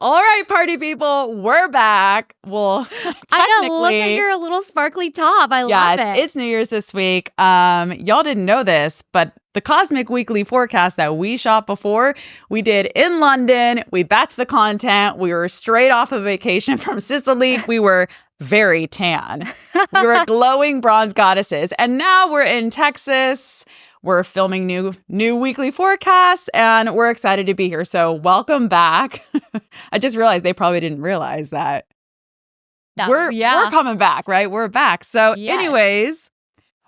All right, party people, we're back. Well, I know, look at your little sparkly top. I love it. It's New Year's this week. Y'all didn't know this, but the Cosmic Weekly forecast that we shot before, we did in London. We batched the content. We were straight off of vacation from Sicily. We were very tan. We were glowing bronze goddesses. And now we're in Texas. We're filming new weekly forecasts, and we're excited to be here. So welcome back. I just realized they probably didn't realize that. We're coming back, right? We're back. So anyways,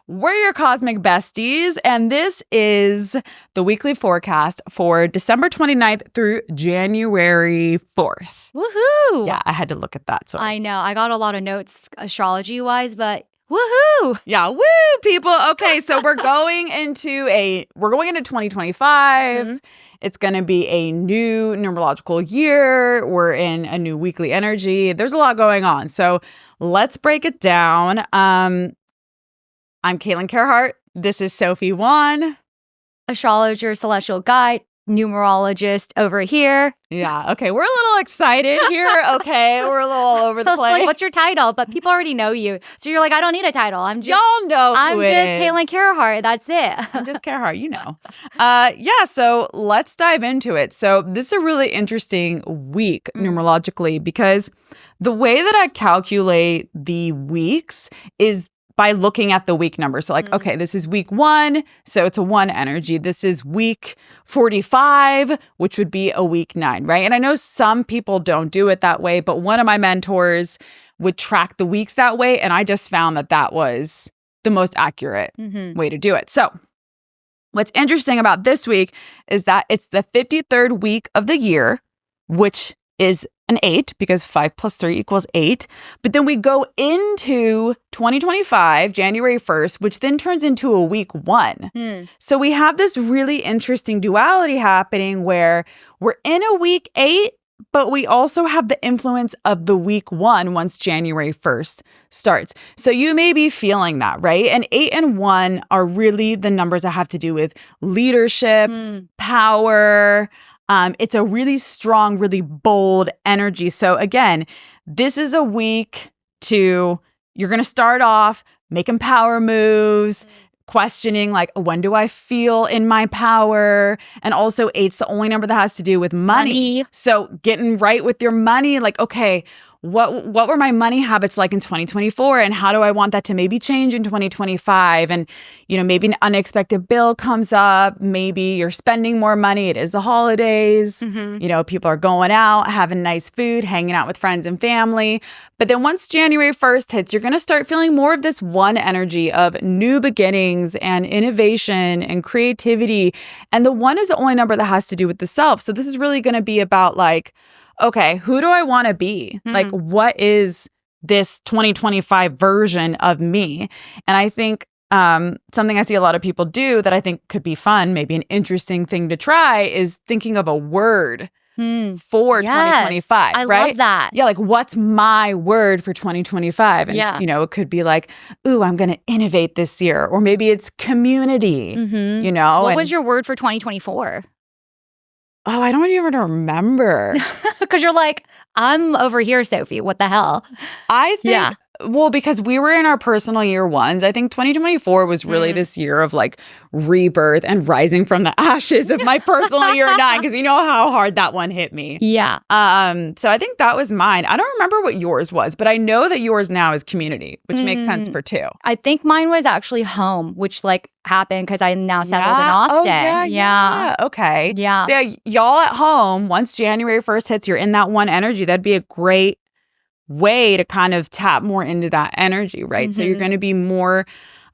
we're your cosmic besties, and this is the weekly forecast for December 29th through January 4th. Woohoo! Yeah, I had to look at that. So I know. I got a lot of notes astrology-wise, but woohoo! Yeah, woo, people. Okay, so we're going into 2025. Mm-hmm. It's going to be a new numerological year. We're in a new weekly energy. There's a lot going on. So let's break it down. I'm Caitlin Carhart. This is Sophie Wan. Astrologer, celestial guide, numerologist over here. Yeah. Okay. We're a little excited here. Okay. We're a little all over the place. Like, what's your title? But people already know you. So you're like, I don't need a title. Y'all know I'm who just it is. Caitlin Carhart. That's it. I'm just Carhart, you know. So let's dive into it. So this is a really interesting week numerologically, because the way that I calculate the weeks is by looking at the week number. So like, okay, this is week 1, so it's a 1 energy. This is week 45, which would be a week 9, right? And I know some people don't do it that way, but one of my mentors would track the weeks that way, and I just found that that was the most accurate way to do it. So what's interesting about this week is that it's the 53rd week of the year, which is an 8, because 5 plus 3 equals 8. But then we go into 2025, January 1st, which then turns into a week 1. So we have this really interesting duality happening where we're in a week 8, but we also have the influence of the week 1 once January 1st starts. So you may be feeling that, right? And 8 and 1 are really the numbers that have to do with leadership, power. It's a really strong, really bold energy. So again, this is a week you're going to start off making power moves, questioning like, when do I feel in my power? And also 8's the only number that has to do with money. So getting right with your money, like, okay, what were my money habits like in 2024? And how do I want that to maybe change in 2025? And, maybe an unexpected bill comes up. Maybe you're spending more money. It is the holidays. People are going out, having nice food, hanging out with friends and family. But then once January 1st hits, you're going to start feeling more of this 1 energy of new beginnings and innovation and creativity. And the 1 is the only number that has to do with the self. So this is really going to be about like, okay, who do I want to be? Like, what is this 2025 version of me? And I think something I see a lot of people do that I think could be fun, maybe an interesting thing to try, is thinking of a word for 2025, I right? love that. Yeah, like, what's my word for 2025? And, it could be like, ooh, I'm going to innovate this year. Or maybe it's community, What was your word for 2024? Oh, I don't even remember. Because you're like, I'm over here, Sophie. What the hell? I think, well, because we were in our personal year 1s, I think 2024 was really this year of like rebirth and rising from the ashes of my personal year 9, because you know how hard that one hit me. Yeah. So I think that was mine. I don't remember what yours was, but I know that yours now is community, which makes sense for 2. I think mine was actually home, which like happened because I'm now settled in Austin. Oh, yeah. Okay. Yeah. So y'all at home, once January 1st hits, you're in that 1 energy. That'd be a great way to kind of tap more into that energy, right? So you're going to be more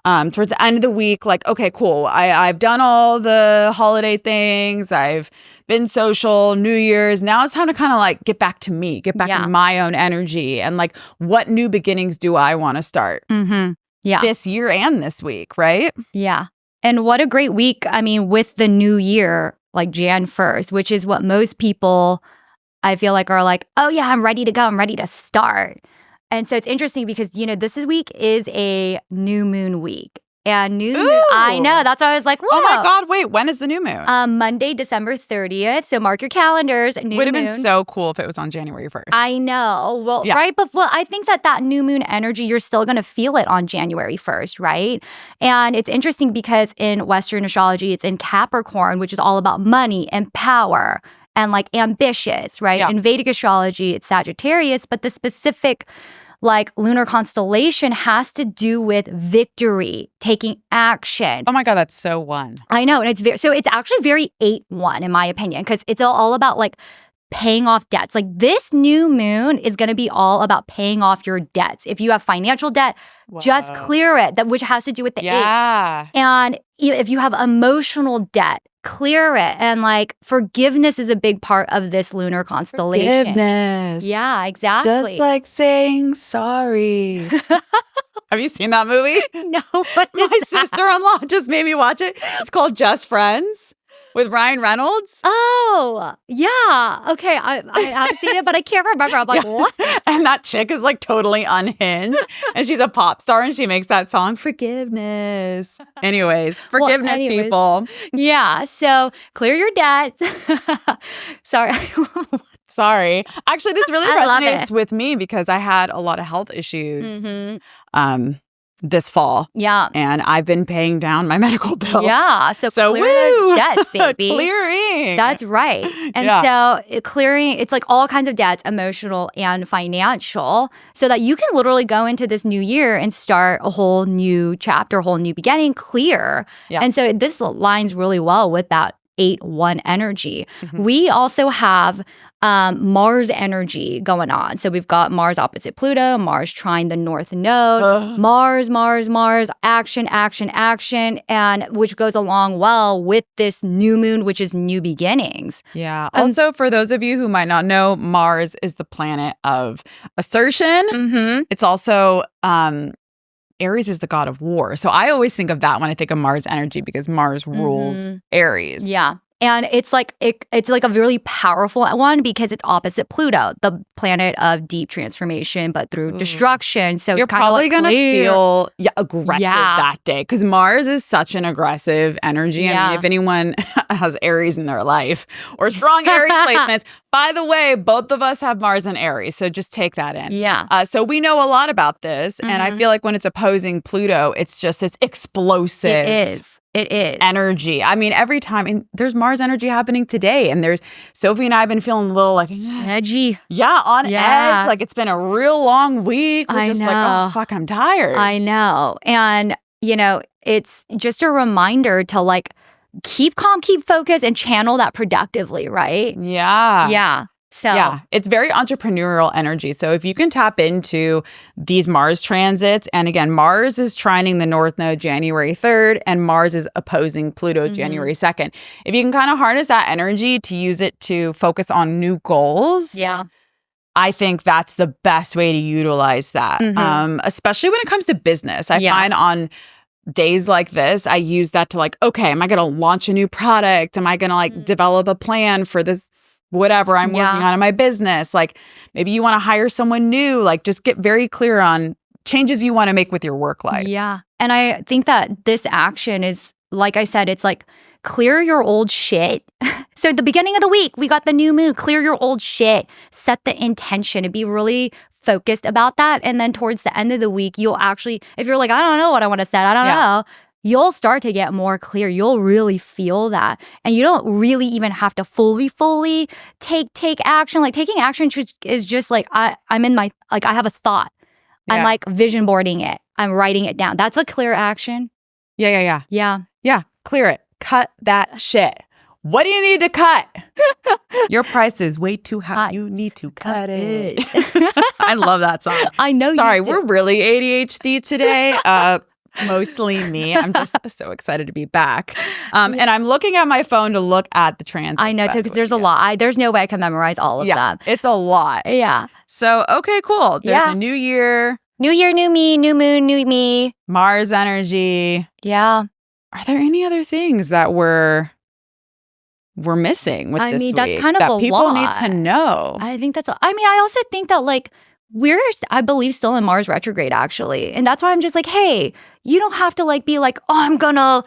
towards the end of the week, like, okay, cool. I've done all the holiday things. I've been social, New Year's. Now it's time to kind of like get back to me, get back to my own energy. And like, what new beginnings do I want to start this year and this week, right? Yeah. And what a great week. I mean, with the new year, like Jan 1st, which is what most people I feel like are like, oh yeah, I'm ready to go. I'm ready to start. And so it's interesting because, this week is a new moon week. and new moon. I know. That's why I was like, whoa. Oh my God, wait, when is the new moon? Monday, December 30th. So mark your calendars. New Would have moon. been so cool if it was on January 1st. I know. Well, right before, I think that new moon energy, you're still going to feel it on January 1st, right? And it's interesting because in Western astrology, it's in Capricorn, which is all about money and power and like ambitious, right? In Vedic astrology, it's Sagittarius, but the specific like lunar constellation has to do with victory, taking action. Oh my God, that's so one. I know. And it's actually very 8-1 in my opinion, because it's all about like paying off debts. Like this new moon is going to be all about paying off your debts. If you have financial debt, just clear it, which has to do with the 8. And if you have emotional debt, clear it. And like forgiveness is a big part of this lunar constellation. Forgiveness. Yeah, exactly. Just like saying sorry. Have you seen that movie? No. My sister-in-law just made me watch it. It's called Just Friends with Ryan Reynolds. Oh, yeah. Okay, I have seen it, but I can't remember. I'm like, what? And that chick is like totally unhinged. And she's a pop star and she makes that song, Forgiveness. Anyways, forgiveness, people. Yeah, so clear your debts. Sorry. Sorry. Actually, this really resonates with me because I had a lot of health issues this fall. Yeah. And I've been paying down my medical bills. Yeah. So clear those debts, baby. Clearing. That's right. And so clearing, it's like all kinds of debts, emotional and financial, so that you can literally go into this new year and start a whole new chapter, a whole new beginning, clear. Yeah. And so this aligns really well with that 8-1 energy. We also have Mars energy going on. So we've got Mars opposite Pluto, Mars trine the North Node, Mars, action, and which goes along well with this new moon, which is new beginnings. Yeah. Also, for those of you who might not know, Mars is the planet of assertion. It's also Aries is the god of war. So I always think of that when I think of Mars energy because Mars rules Aries. Yeah. And it's like it's like a really powerful one because it's opposite Pluto, the planet of deep transformation, but through destruction. So you're it's kind probably of gonna feel aggressive that day because Mars is such an aggressive energy. I mean, if anyone has Aries in their life or strong Aries placements, by the way, both of us have Mars and Aries, so just take that in. Yeah. So we know a lot about this, and I feel like when it's opposing Pluto, it's just this explosive. It is. Energy. I mean, every time, and there's Mars energy happening today. And there's Sophie and I have been feeling a little like edgy. Yeah, on edge. Like it's been a real long week. We're just like, oh, fuck, I'm tired. I know. And, you know, it's just a reminder to like keep calm, keep focused, and channel that productively, right? Yeah. Yeah. So yeah, it's very entrepreneurial energy. So if you can tap into these Mars transits, and again, Mars is trining the North Node January 3rd, and Mars is opposing Pluto January 2nd. If you can kind of harness that energy to use it to focus on new goals, I think that's the best way to utilize that, especially when it comes to business. I find on days like this, I use that to like, okay, am I going to launch a new product? Am I going to like develop a plan for this? Whatever I'm working on in my business. Like maybe you want to hire someone new, like just get very clear on changes you want to make with your work life. Yeah. And I think that this action is, like I said, it's like clear your old shit. So at the beginning of the week, we got the new moon, clear your old shit, set the intention and be really focused about that. And then towards the end of the week, you'll actually, if you're like, I don't know what I want to set, I don't know. You'll start to get more clear. You'll really feel that. And you don't really even have to fully take action. Like taking action is just like, I'm in my, like I have a thought. I'm like vision boarding it. I'm writing it down. That's a clear action. Yeah. Yeah, clear it. Cut that shit. What do you need to cut? Your price is way too high. You need to cut it. I love that song. I know. Sorry, we're really ADHD today. Mostly me. I'm just so excited to be back. And I'm looking at my phone to look at the transits. I know, because there's a lot. There's no way I can memorize all of them. It's a lot. Yeah. So, okay, cool. There's a new year. New year, new me, new moon, new me. Mars energy. Yeah. Are there any other things that we're missing with this week? That's kind of that a people lot. need to know. I think I also think that like I believe, still in Mars retrograde, actually. And that's why I'm just like, hey, you don't have to like be like, oh, I'm gonna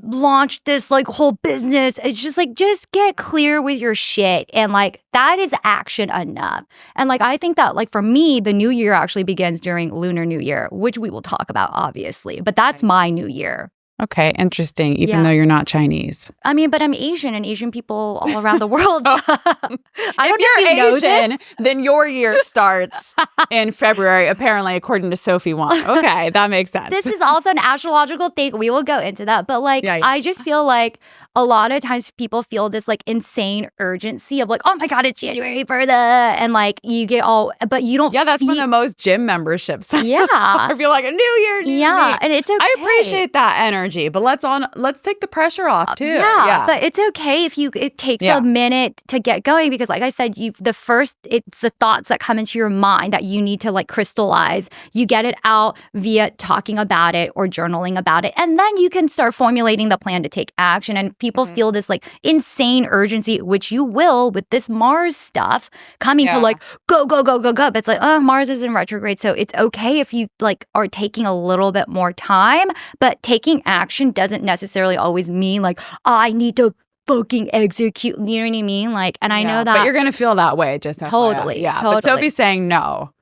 launch this like whole business. It's just like, just get clear with your shit. And like, that is action enough. And like, I think that like for me, the new year actually begins during Lunar New Year, which we will talk about, obviously. But that's my new year. Okay, interesting, even though you're not Chinese. I mean, but I'm Asian, and Asian people all around the world. If you're Asian, then your year starts in February, apparently, according to Sophie Wong. Okay, that makes sense. This is also an astrological thing. We will go into that. But like, I just feel like a lot of times people feel this like insane urgency of like, oh my God, it's January for the, and like you get all, but you don't. Yeah, that's when the most gym memberships. Yeah. I feel like a new year, new me. And it's okay. I appreciate that energy, but let's take the pressure off too. Yeah, but it's okay if it takes a minute to get going, because like I said, it's the thoughts that come into your mind that you need to like crystallize. You get it out via talking about it or journaling about it, and then you can start formulating the plan to take action. And people feel this like insane urgency, which you will with this Mars stuff coming to like go, go, go, go, go. But it's like, oh, Mars is in retrograde. So it's okay if you like are taking a little bit more time, but taking action doesn't necessarily always mean like, oh, I need to fucking execute. You know what I mean? Like, and I know that. But you're going to feel that way, just totally. FYI. Yeah. Totally. But Sophie's saying no.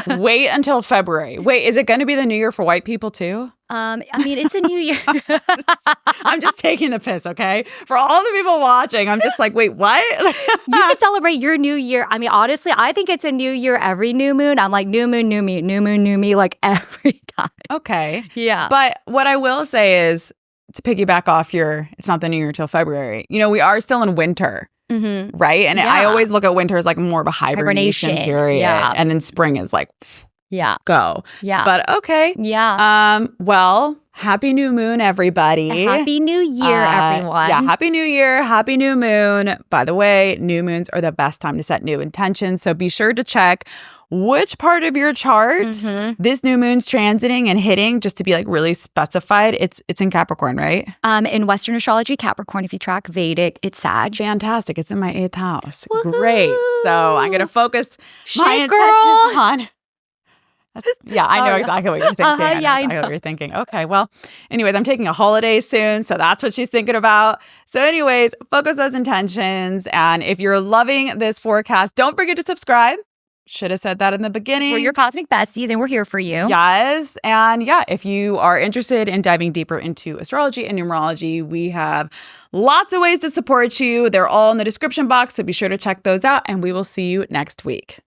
Wait until February. Wait, is it going to be the new year for white people too? I mean, it's a new year. I'm just taking the piss, okay? For all the people watching, I'm just like, wait, what? You can celebrate your new year. I mean, honestly, I think it's a new year every new moon. I'm like, new moon, new me, new moon, new me, like every time. Okay. Yeah. But what I will say is, to piggyback off it's not the new year till February. You know, we are still in winter. Mm-hmm. Right? And I always look at winter as like more of a hibernation period. Yeah. And then spring is like, go. Yeah. But okay. Yeah. Well, happy new moon, everybody. Happy new year, everyone. Yeah. Happy new year. Happy new moon. By the way, new moons are the best time to set new intentions. So be sure to check which part of your chart this new moon's transiting and hitting, just to be like really specified. It's in Capricorn, right? In Western astrology, Capricorn. If you track Vedic, it's Sag. Fantastic. It's in my 8th house. Woo-hoo! Great. So I'm going to focus my intentions on. I know exactly what you're thinking. I know what you're thinking. Okay, well, anyways, I'm taking a holiday soon, so that's what she's thinking about. So anyways, focus those intentions. And if you're loving this forecast, don't forget to subscribe. Should have said that in the beginning. We're your cosmic besties, and we're here for you. Yes. And if you are interested in diving deeper into astrology and numerology, we have lots of ways to support you. They're all in the description box, so be sure to check those out, and we will see you next week.